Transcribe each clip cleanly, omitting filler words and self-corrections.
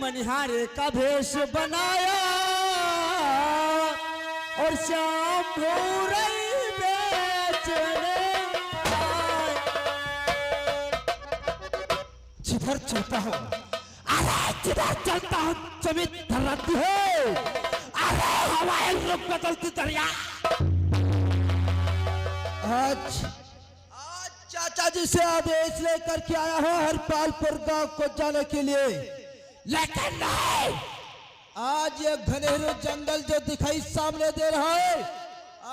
मनिहारे का भेष बनाया और शाम भोरई बेचने आए। जिधर चलता हूँ, अरे जिधर चलता हूँ जमीन धराती है, अरे हवाएं रुख बदलती दरिया। आज चाचा जी से आदेश लेकर के आया हूँ हरपालपुर गांव को जाने के लिए, लेकिन नहीं, आज ये घनेरू जंगल जो दिखाई सामने दे रहा है,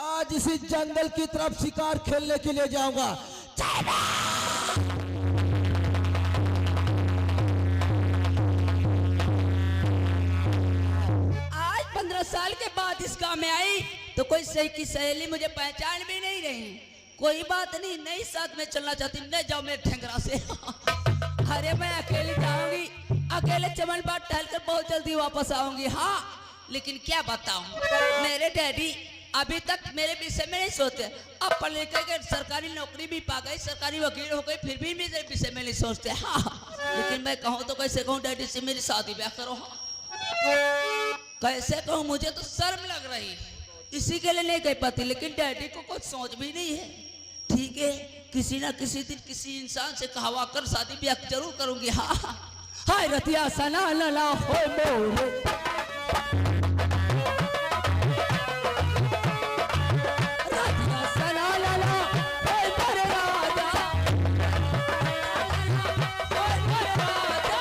आज इसी जंगल की तरफ शिकार खेलने के लिए जाऊंगा। आज 15 साल के बाद इस गांव में आई तो कोई सही की सहेली मुझे पहचान भी नहीं रही। कोई बात नहीं, नहीं साथ में चलना चाहती, नहीं जाओ मेरे ठेंगरा से। अरे मैं अकेली जाऊंगी, अकेले चमन बात टहल कर बहुत जल्दी वापस आऊंगी। हाँ, लेकिन क्या बताऊं, मेरे डैडी अभी तक मेरे विषय में नहीं सोचते। अब पढ़ लिख के सरकारी नौकरी भी पा गई, सरकारी वकील हो गई, फिर भी मेरे विषय में नहीं सोचते। हाँ, लेकिन मैं कहूँ तो कैसे कहूँ डैडी से मेरी शादी ब्याह करो। हाँ, कैसे कहूँ, मुझे तो शर्म लग रही है, इसी के लिए नहीं कह पाती, लेकिन डैडी को कुछ सोच भी नहीं है। ठीक है, किसी ना किसी दिन किसी इंसान से कहवा कर शादी ब्याह जरूर करूंगी। हाँ, हाय रतिया सना लला हो मोरे, रतिया सना लला हो मोरे राजा, हो मोरे राजा।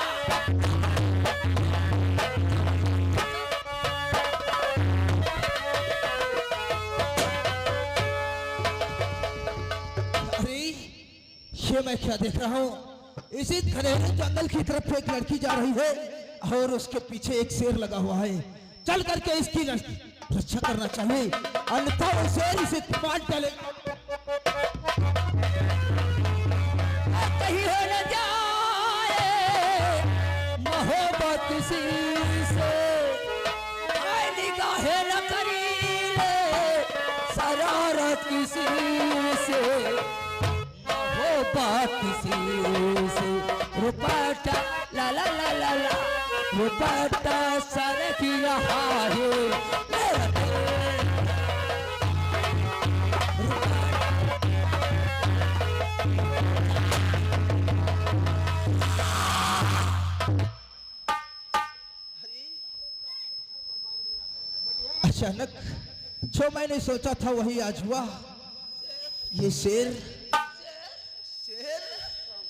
अरे ये मैं क्या देख रहा हूँ, इसी घनेरे जंगल की तरफ एक लड़की जा रही है और उसके पीछे एक शेर लगा हुआ है। चल करके इसकी रक्षा करना चाहिए, अन्यथा वो शेर इसे काट डाले। कहीं हो न जाए मोहब्बत किसी से, निगाहें न करी शरारत किसी से, किसी से रुपटा ला ला ला ला ला, रुपटा सर की रहा है। अचानक जो मैंने सोचा था वही आज हुआ। ये शेर,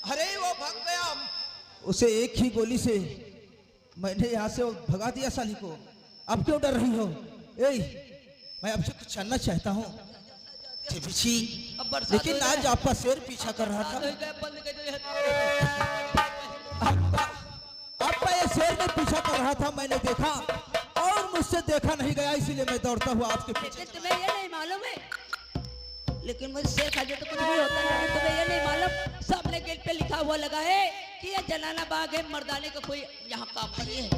अरे वो भाग गया, उसे एक ही गोली से मैंने यहाँ से भगा दिया साली को। अब क्यों डर रही हो? मैं आपसे कुछ जानना चाहता हूँ। लेकिन आज आपका शेर पीछा कर रहा था, आपका ये शेर में पीछा कर रहा था, मैंने देखा और मुझसे देखा नहीं गया, इसीलिए मैं दौड़ता हुआ आपके पीछे। तुम्हें ये नहीं मालूम है, लेकिन मुझे शेर खा तो कुछ भी होता नहीं। तुम्हें ये नहीं मालूम, सामने गेट पे लिखा हुआ लगा है कि ये जनाना बाग है, मर्दाने का कोई यहाँ काम नहीं है।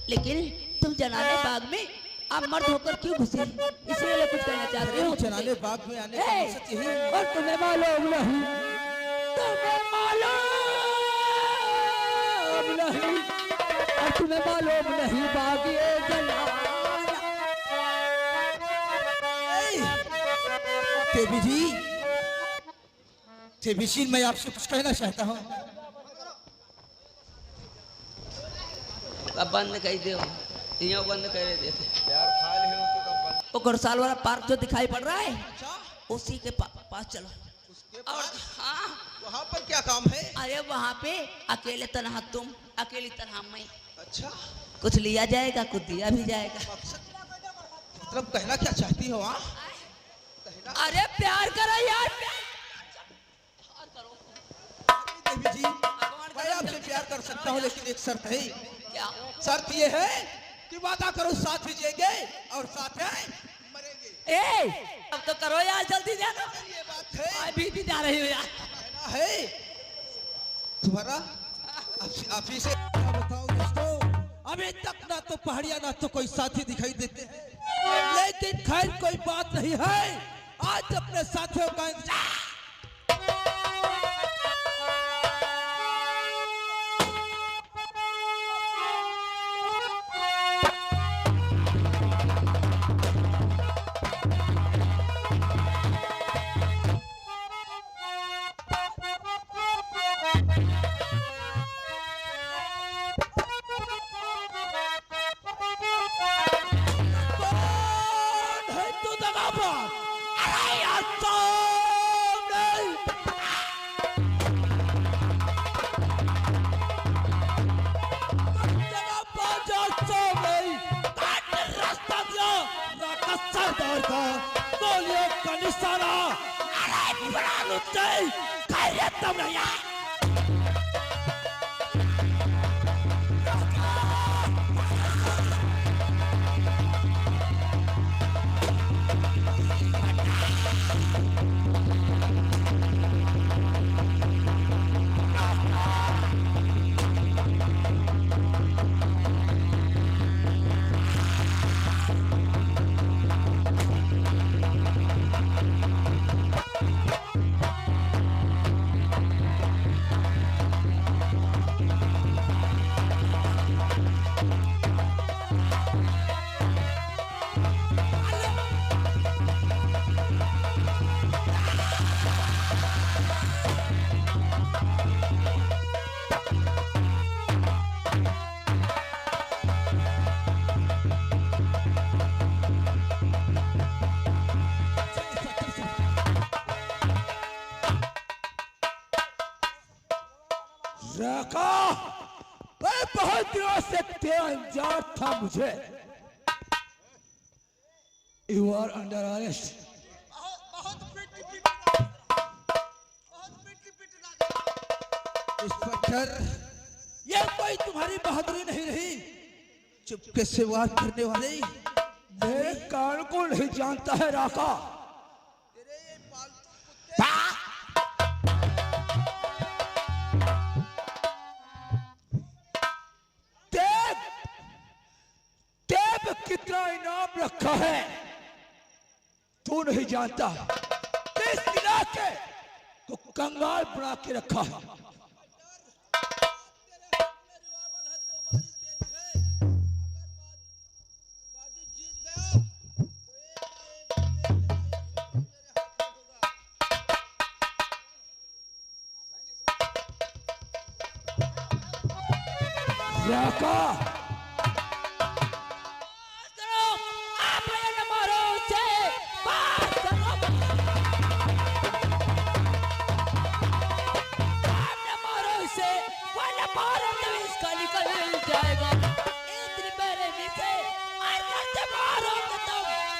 लेकिन तुम जनाने बाग में आप मर्द होकर क्यों घुसे? इसलिए कुछ कहना चाहते हो? जनाने बाग में आने का मकसद यही है। और तुम्हें मालूम नहीं, तुम्हें मालूम नहीं, और तुम्हें मालूम नहीं बाग ये जनाना। देवी जी, मैं आपसे कुछ कहना चाहता हूँ। अब बंद कर दो, यहाँ बंद कर देते यार। वो घुड़साल वाला पार्क जो दिखाई पड़ रहा है, उसी के पास चलो। और हाँ, वहाँ पर क्या काम है? अरे वहाँ पे अकेले तनहा तुम, अकेली तनहा मैं। अच्छा, कुछ लिया जाएगा, कुछ दिया भी जाएगा। मतलब कहना क्या चाहती हो? अरे प्यार करो यार, प्यार करो। देवी जी, मैं आपसे प्यार कर सकता हूँ, लेकिन एक शर्त है। क्या शर्त ये है कि वादा करो साथ ही जिएंगे और साथ ही मरेंगे। अब तो करो यार, जल्दी जाना। ये बात है, अभी भी जा रही हो यार। है तुम्हारा आप ही से बताओ दोस्तों, अभी तक ना तो पहाड़िया ना तो कोई साथी दिखाई देते हैं, लेकिन खैर कोई बात नहीं है, आज अपने साथियों का इंतजार। प्रहार का गोलियों का निशाना। अरे बुरा लुच्चे, खैरियत तुम नहीं है? रखा, मैं बहुत दिनों से तेरा इंतजार था मुझे। You are under arrest. Inspector, ये कोई तुम्हारी बहादुरी नहीं रही। चुपके से वार करने वाले मेरे कान को नहीं जानता है राका। कितना इनाम रखा है तू नहीं जानता। इस इलाके को कंगाल बना के रखा है। राका,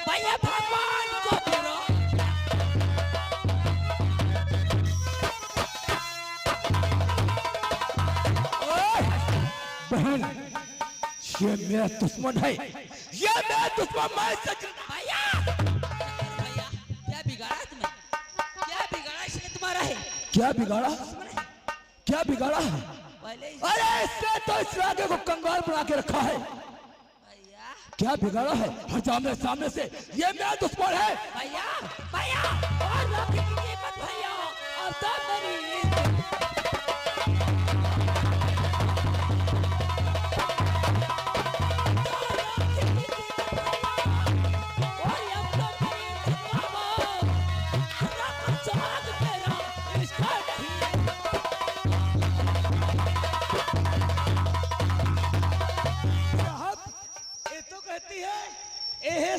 भैया भगवान को पूरा बहन, ये मेरा दुश्मन है। ये मेरा दुश्मन। मैं सच भैया, भैया क्या बिगाड़ा तुम्हें? क्या बिगाड़ा इसने तुम्हारा है? क्या बिगाड़ा? क्या बिगाड़ा है? अरे इसने तो इस रागे को कंगाल बना के रखा है। क्या बिगाड़ा है? हट जा मेरे सामने से, ये मेरा दुश्मन है। भैया, भैया और राखी की कीमत भैया, और तो मेरी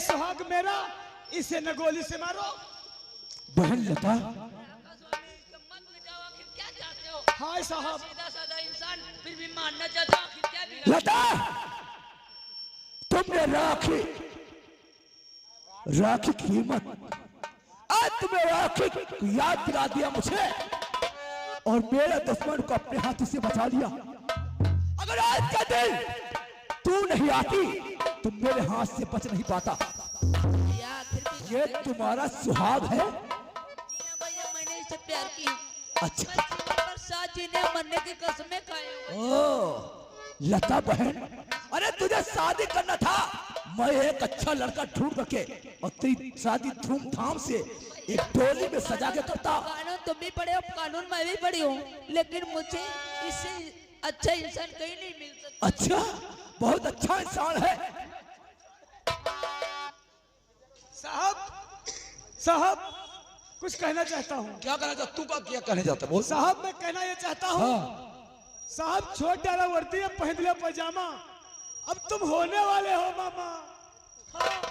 सुहाग मेरा, इसे न गोली से मारो। बहन लता, क्या चाहते हो? हाय साहब, सीधा साधा इंसान फिर भी मानना चाहता हूँ। क्या बिगाड़ा? लता, तुमने राखी की कीमत, आज तुमने राखी को याद दिला दिया मुझे, और मेरे दुश्मन को अपने हाथों से बचा लिया। अगर आज का दिन तू नहीं आती तो मेरे हाथ से बच नहीं पाता। ये तुम्हारा सुहाग है? भैया मैंने इससे प्यार की। अच्छा, साथ जीने मरने की कसमें खाई। ओ लता बहन, अरे तुझे शादी करना था। मैं एक अच्छा लड़का ढूंढ करके और तेरी शादी धूमधाम से एक डोली में सजा के करता। कानून तुम भी पढ़े हो, कानून मैं भी पढ़ी हूँ, लेकिन मुझे इससे अच्छा इंसान कहीं नहीं मिल सकता। अच्छा, बहुत अच्छा इंसान है। साहब कुछ कहना चाहता हूँ। क्या कहना चाहता? तू का क्या कहना चाहता? बोल साहब, मैं कहना ये चाहता हूँ। हाँ। साहब, छोट डाला वर्दी है, पहन लिया पैजामा, अब तुम होने वाले हो मामा। हाँ।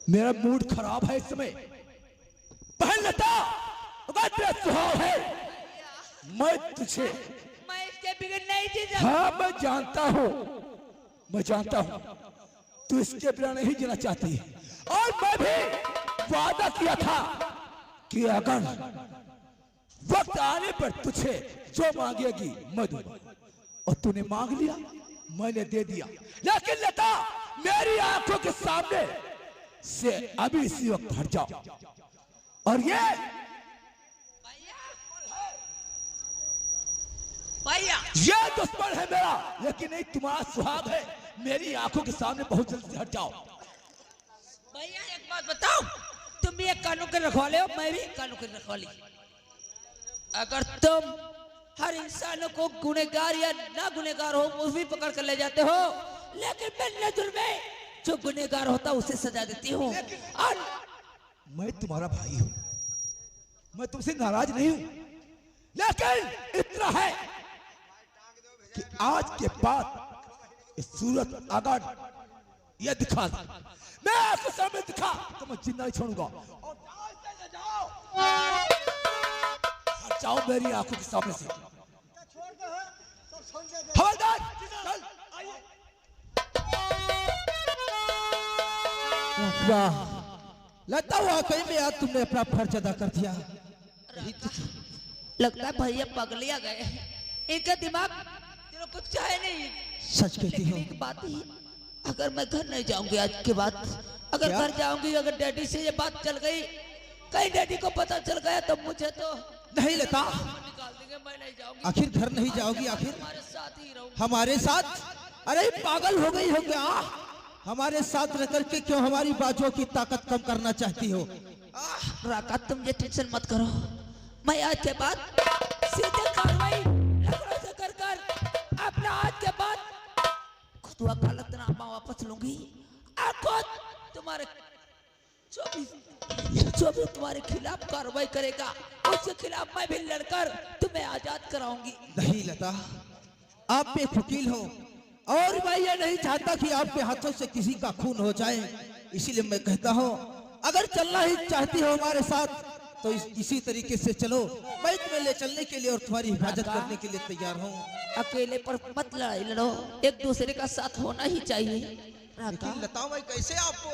मेरा मूड खराब है इस समय। बहन लता, अगर तेरा स्वभाव है, मैं तुझे मैं इसके बिगड़ नहीं थी। हाँ मैं जानता हूँ, मैं जानता हूं तू इसके बिना नहीं जीना चाहती, और मैं भी वादा किया था कि अगर वक्त आने पर तुझे जो मांगेगी मैं दूंगा, और तूने मांग लिया, मैंने दे दिया। लेकिन लता, मेरी आंखों के सामने से अभी इसी वक्त हट जाओ। और भैया ये दुश्मन है मेरा, लेकिन नहीं तुम्हारा सुहाग है। मेरी आंखों के सामने बहुत जल्दी से हट जाओ। भैया एक बात बताओ, तुम भी एक कानून के रखवाले हो, मैं भी एक कानून के रखवाली। अगर तुम हर इंसान को गुनहगार या ना गुनहगार हो वो भी पकड़ कर ले जाते हो, लेकिन मैं नजर में जो गुनहगार होता उसे सजा देती हूँ। और मैं तुम्हारा भाई हूं, मैं तुमसे नाराज नहीं हूं, लेकिन इतना है कि आज के बाद इस सूरत अगर ये दिखा दे, मैं आपके सामने दिखा तो मैं जिंदा नहीं छोड़ूंगा। और हट जाओ मेरी आंखों के सामने से। हवलदार, चल। वाह लता, वाकई में आज तुमने अपना फर्ज अदा कर दिया। लगता है भैया पगलिया गए, इनका दिमाग कुछ है नहीं। सच कहती हो। एक बात ही, अगर मैं घर नहीं जाऊंगी आज के बाद, अगर क्या? घर जाऊंगी, अगर डैडी से ये बात चल गई, कहीं डैडी को पता चल गया तो मुझे तो नहीं लता, निकाल देंगे। मैं नहीं जाऊंगी, आखिर घर नहीं जाओगी? आखिर हमारे साथ ही रहूंगी। हमारे साथ? अरे पागल हो गई हो क्या? हमारे साथ रह करके क्यों हमारी बाजुओं की ताकत कम करना चाहती हो? राका, तुम ये टेंशन मत करो, मैं आज के बाद सीधे कार्रवाई लकड़ों से कर अपना आज के बाद खुद वकालतनामा वापस लूंगी, और खुद तुम्हारे जो भी तुम्हारे खिलाफ कार्रवाई करेगा उसके खिलाफ मैं भी लड़कर तुम्हें आजाद कराऊंगी। नहीं लता, आप एक वकील हो, और मैं ये नहीं चाहता कि आपके हाथों से किसी का खून हो जाए। इसीलिए मैं कहता हूँ, अगर चलना ही चाहती हो हमारे साथ तो इसी तरीके से चलो। मैं तुम्हें ले चलने के लिए और तुम्हारी हिफाजत करने के लिए तैयार हूँ। अकेले पर मत लड़ाई लड़ो, एक दूसरे का साथ होना ही चाहिए। राका, लेकिन लता, मैं कैसे आपको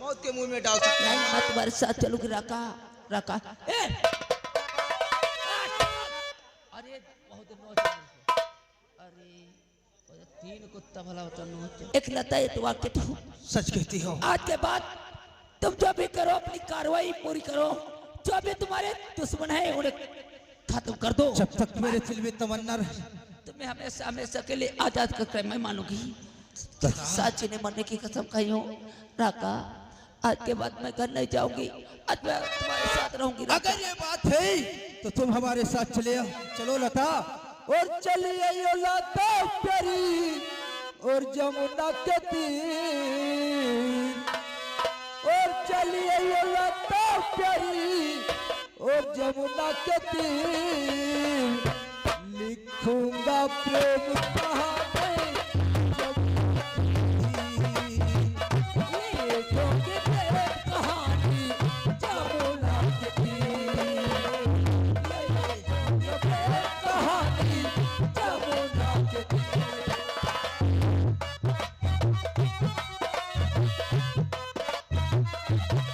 मौत के मुंह में डाल सकता हूँ? नहीं, मैं तुम्हारे साथ चलूंगी। राका, राका, अरे बहुत नौजवान, अरे तीन कुत्ता भला होता नौजवान। एक लता, ये तो वाक्य तो सच कहती हो। आज के बाद तुम जो भी करो अपनी कार्रवाई पूरी करो, जो भी तुम्हारे दुश्मन है उन्हें खत्म कर दो। जब तक मेरे दिल में तमन्ना रहे, तुम्हें हमेशा हमेशा के लिए आजाद कर मैं मानूंगी। साची ने मरने की कसम खाई हूँ। राका, आज के बाद मैं घर नहीं जाऊंगी, आज मैं तुम्हारे साथ रहूंगी। अगर ये बात है तो तुम हमारे साथ चलो लता। और चलिए यो लता प्यारी और जमुना के तीर, और चलिए यो लता प्यारी और जमुना के तीर, लिखूंगा प्रेम का